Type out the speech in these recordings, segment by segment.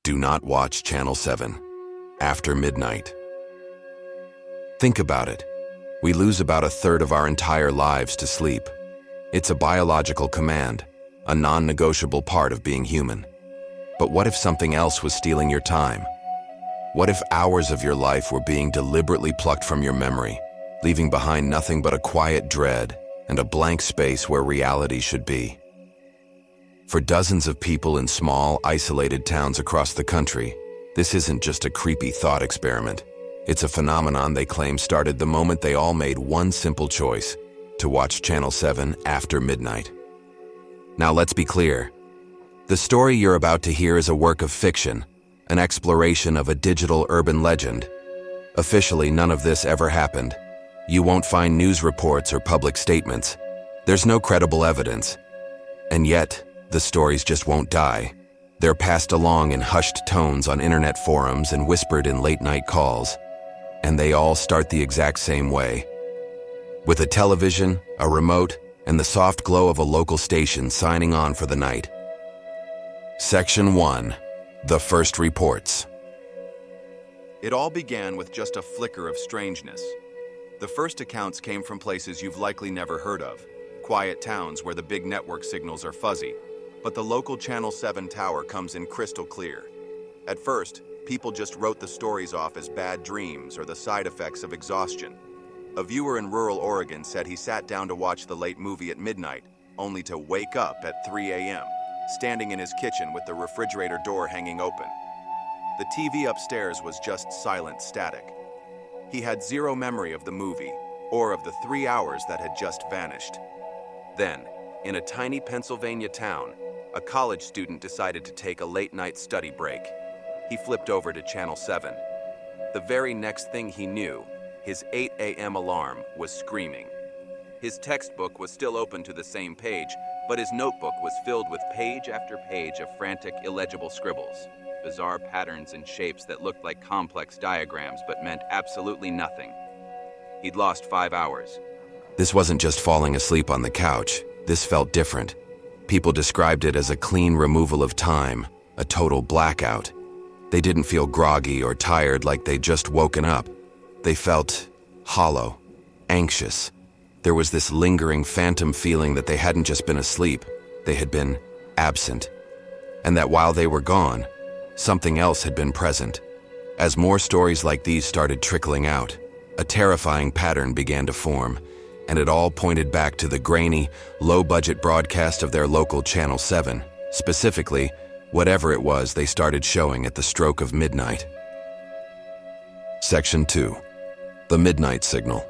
Do not watch Channel 7 after midnight. Think about it. We lose about a third of our entire lives to sleep. It's a biological command, a non-negotiable part of being human. But what if something else was stealing your time? What if hours of your life were being deliberately plucked from your memory, leaving behind nothing but a quiet dread and a blank space where reality should be? For dozens of people in small, isolated towns across the country, this isn't just a creepy thought experiment. It's a phenomenon they claim started the moment they all made one simple choice: to watch Channel 7 after midnight. Now let's be clear. The story you're about to hear is a work of fiction, an exploration of a digital urban legend. Officially, none of this ever happened. You won't find news reports or public statements. There's no credible evidence. And yet, the stories just won't die. They're passed along in hushed tones on internet forums and whispered in late-night calls. And they all start the exact same way. With a television, a remote, and the soft glow of a local station signing on for the night. Section 1. The First Reports. It all began with just a flicker of strangeness. The first accounts came from places you've likely never heard of, quiet towns where the big network signals are fuzzy. But the local Channel 7 tower comes in crystal clear. At first, people just wrote the stories off as bad dreams or the side effects of exhaustion. A viewer in rural Oregon said he sat down to watch the late movie at midnight, only to wake up at 3 a.m., standing in his kitchen with the refrigerator door hanging open. The TV upstairs was just silent static. He had zero memory of the movie, or of the 3 hours that had just vanished. Then, in a tiny Pennsylvania town, a college student decided to take a late-night study break. He flipped over to Channel 7. The very next thing he knew, his 8 a.m. alarm was screaming. His textbook was still open to the same page, but his notebook was filled with page after page of frantic, illegible scribbles, bizarre patterns and shapes that looked like complex diagrams but meant absolutely nothing. He'd lost 5 hours. This wasn't just falling asleep on the couch. This felt different. People described it as a clean removal of time, a total blackout. They didn't feel groggy or tired like they'd just woken up. They felt hollow, anxious. There was this lingering phantom feeling that they hadn't just been asleep, they had been absent. And that while they were gone, something else had been present. As more stories like these started trickling out, a terrifying pattern began to form, and it all pointed back to the grainy, low-budget broadcast of their local Channel 7, specifically, whatever it was they started showing at the stroke of midnight. Section 2. The Midnight Signal.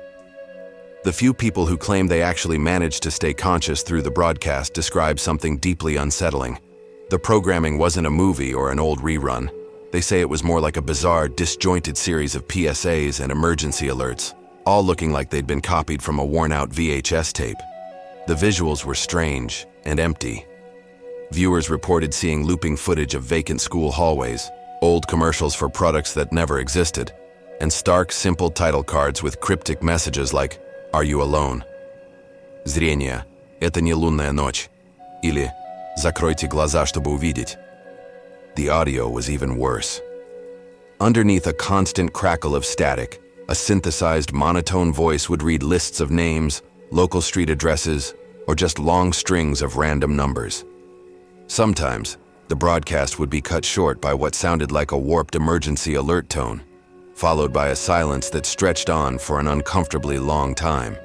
The few people who claim they actually managed to stay conscious through the broadcast describe something deeply unsettling. The programming wasn't a movie or an old rerun. They say it was more like a bizarre, disjointed series of PSAs and emergency alerts, all looking like they'd been copied from a worn-out VHS tape. The visuals were strange and empty. Viewers reported seeing looping footage of vacant school hallways, old commercials for products that never existed, and stark, simple title cards with cryptic messages like, "Are you alone? Зрение. Это не лунная ночь." Или "Закройте глаза, чтобы увидеть." The audio was even worse. Underneath a constant crackle of static, a synthesized monotone voice would read lists of names, local street addresses, or just long strings of random numbers. Sometimes, the broadcast would be cut short by what sounded like a warped emergency alert tone, followed by a silence that stretched on for an uncomfortably long time.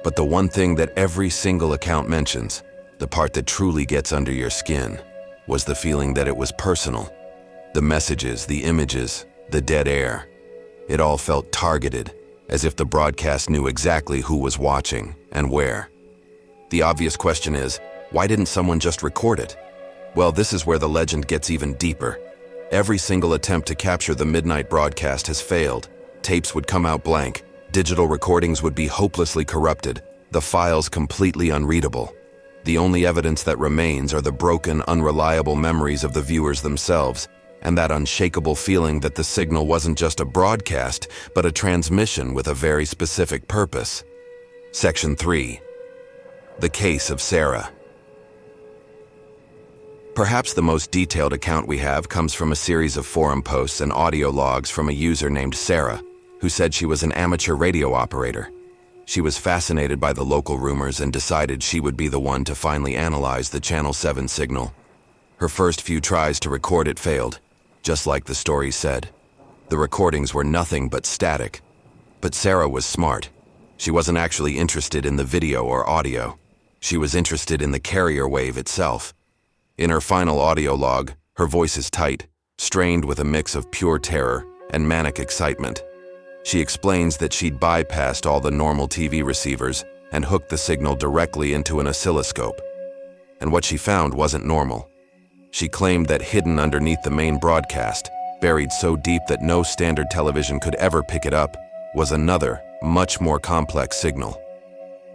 But the one thing that every single account mentions, the part that truly gets under your skin, was the feeling that it was personal. The messages, the images, the dead air. It all felt targeted, as if the broadcast knew exactly who was watching and where. The obvious question is, why didn't someone just record it? Well, this is where the legend gets even deeper. Every single attempt to capture the midnight broadcast has failed. Tapes would come out blank, digital recordings would be hopelessly corrupted, the files completely unreadable. The only evidence that remains are the broken, unreliable memories of the viewers themselves, and that unshakable feeling that the signal wasn't just a broadcast, but a transmission with a very specific purpose. Section 3. The Case of Sarah. Perhaps the most detailed account we have comes from a series of forum posts and audio logs from a user named Sarah, who said she was an amateur radio operator. She was fascinated by the local rumors and decided she would be the one to finally analyze the Channel 7 signal. Her first few tries to record it failed, just like the story said. The recordings were nothing but static. But Sarah was smart. She wasn't actually interested in the video or audio. She was interested in the carrier wave itself. In her final audio log, her voice is tight, strained with a mix of pure terror and manic excitement. She explains that she'd bypassed all the normal TV receivers and hooked the signal directly into an oscilloscope. And what she found wasn't normal. She claimed that hidden underneath the main broadcast, buried so deep that no standard television could ever pick it up, was another, much more complex signal.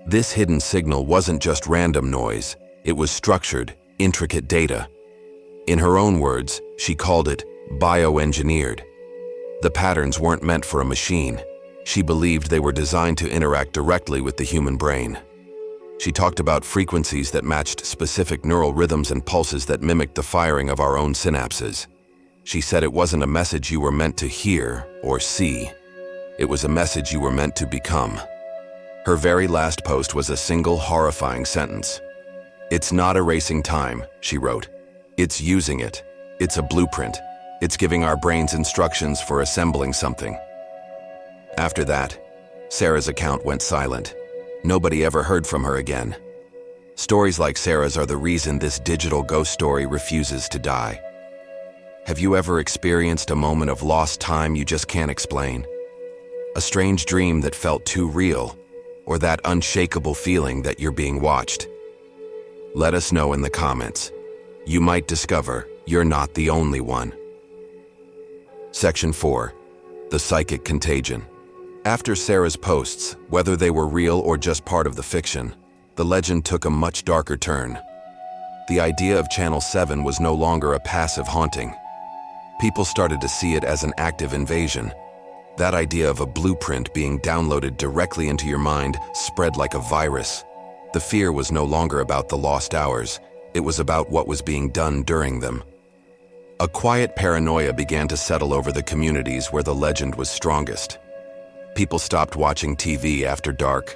This hidden signal wasn't just random noise, it was structured, intricate data. In her own words, she called it bioengineered. The patterns weren't meant for a machine. She believed they were designed to interact directly with the human brain. She talked about frequencies that matched specific neural rhythms and pulses that mimicked the firing of our own synapses. She said it wasn't a message you were meant to hear or see. It was a message you were meant to become. Her very last post was a single horrifying sentence. "It's not erasing time," she wrote. "It's using it. It's a blueprint. It's giving our brains instructions for assembling something." After that, Sarah's account went silent. Nobody ever heard from her again. Stories like Sarah's are the reason this digital ghost story refuses to die. Have you ever experienced a moment of lost time you just can't explain? A strange dream that felt too real, or that unshakable feeling that you're being watched? Let us know in the comments. You might discover you're not the only one. Section 4. The Psychic Contagion. After Sarah's posts, whether they were real or just part of the fiction, the legend took a much darker turn. The idea of Channel 7 was no longer a passive haunting. People started to see it as an active invasion. That idea of a blueprint being downloaded directly into your mind spread like a virus. The fear was no longer about the lost hours. It was about what was being done during them. A quiet paranoia began to settle over the communities where the legend was strongest. People stopped watching TV after dark.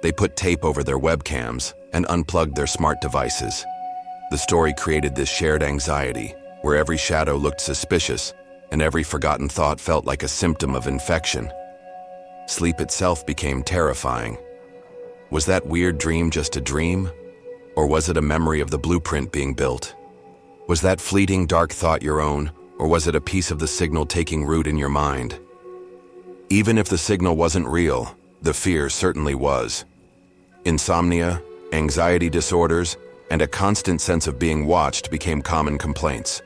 They put tape over their webcams and unplugged their smart devices. The story created this shared anxiety, where every shadow looked suspicious and every forgotten thought felt like a symptom of infection. Sleep itself became terrifying. Was that weird dream just a dream? Or was it a memory of the blueprint being built? Was that fleeting dark thought your own, or was it a piece of the signal taking root in your mind? Even if the signal wasn't real, the fear certainly was. Insomnia, anxiety disorders, and a constant sense of being watched became common complaints.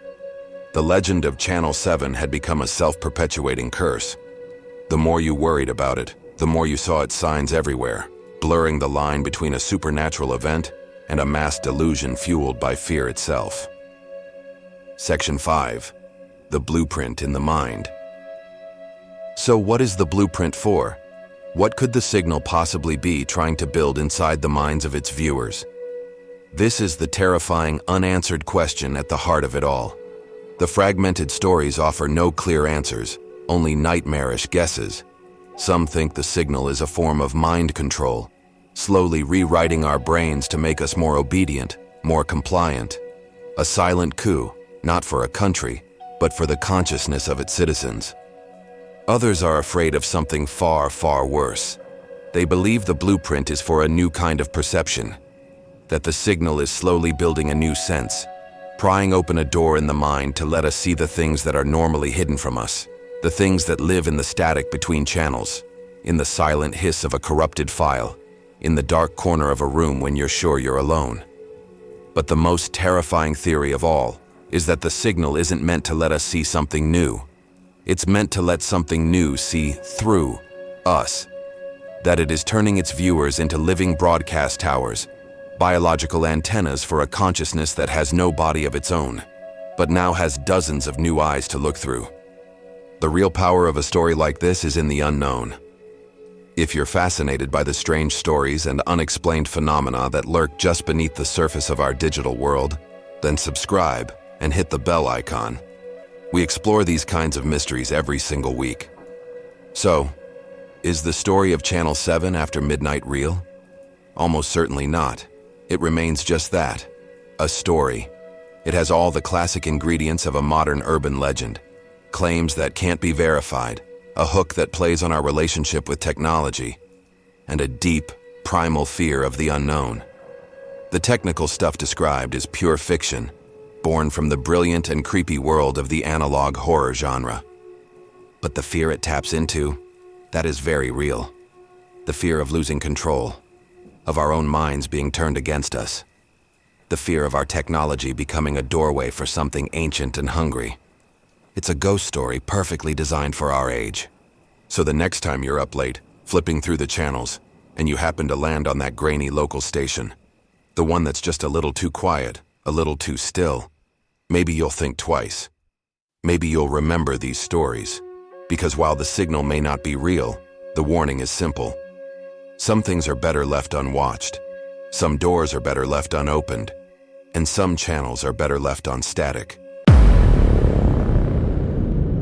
The legend of Channel 7 had become a self-perpetuating curse. The more you worried about it, the more you saw its signs everywhere, blurring the line between a supernatural event and a mass delusion fueled by fear itself. Section 5. The Blueprint in the Mind. So what is the blueprint for? What could the signal possibly be trying to build inside the minds of its viewers? This is the terrifying, unanswered question at the heart of it all. The fragmented stories offer no clear answers, only nightmarish guesses. Some think the signal is a form of mind control, slowly rewriting our brains to make us more obedient, more compliant. A silent coup, not for a country, but for the consciousness of its citizens. Others are afraid of something far, far worse. They believe the blueprint is for a new kind of perception, that the signal is slowly building a new sense, prying open a door in the mind to let us see the things that are normally hidden from us, the things that live in the static between channels, in the silent hiss of a corrupted file, in the dark corner of a room when you're sure you're alone. But the most terrifying theory of all is that the signal isn't meant to let us see something new. It's meant to let something new see through us. That it is turning its viewers into living broadcast towers, biological antennas for a consciousness that has no body of its own, but now has dozens of new eyes to look through. The real power of a story like this is in the unknown. If you're fascinated by the strange stories and unexplained phenomena that lurk just beneath the surface of our digital world, Then subscribe and hit the bell icon. We explore these kinds of mysteries every single week. So, is the story of Channel 7 after midnight real? Almost certainly not. It remains just that, a story. It has all the classic ingredients of a modern urban legend. Claims that can't be verified, a hook that plays on our relationship with technology, and a deep, primal fear of the unknown. The technical stuff described is pure fiction, born from the brilliant and creepy world of the analog horror genre. But the fear it taps into, that is very real. The fear of losing control, of our own minds being turned against us. The fear of our technology becoming a doorway for something ancient and hungry. It's a ghost story perfectly designed for our age. So the next time you're up late, flipping through the channels, and you happen to land on that grainy local station, the one that's just a little too quiet, a little too still, maybe you'll think twice. Maybe you'll remember these stories. Because while the signal may not be real, the warning is simple. Some things are better left unwatched. Some doors are better left unopened. And some channels are better left on static.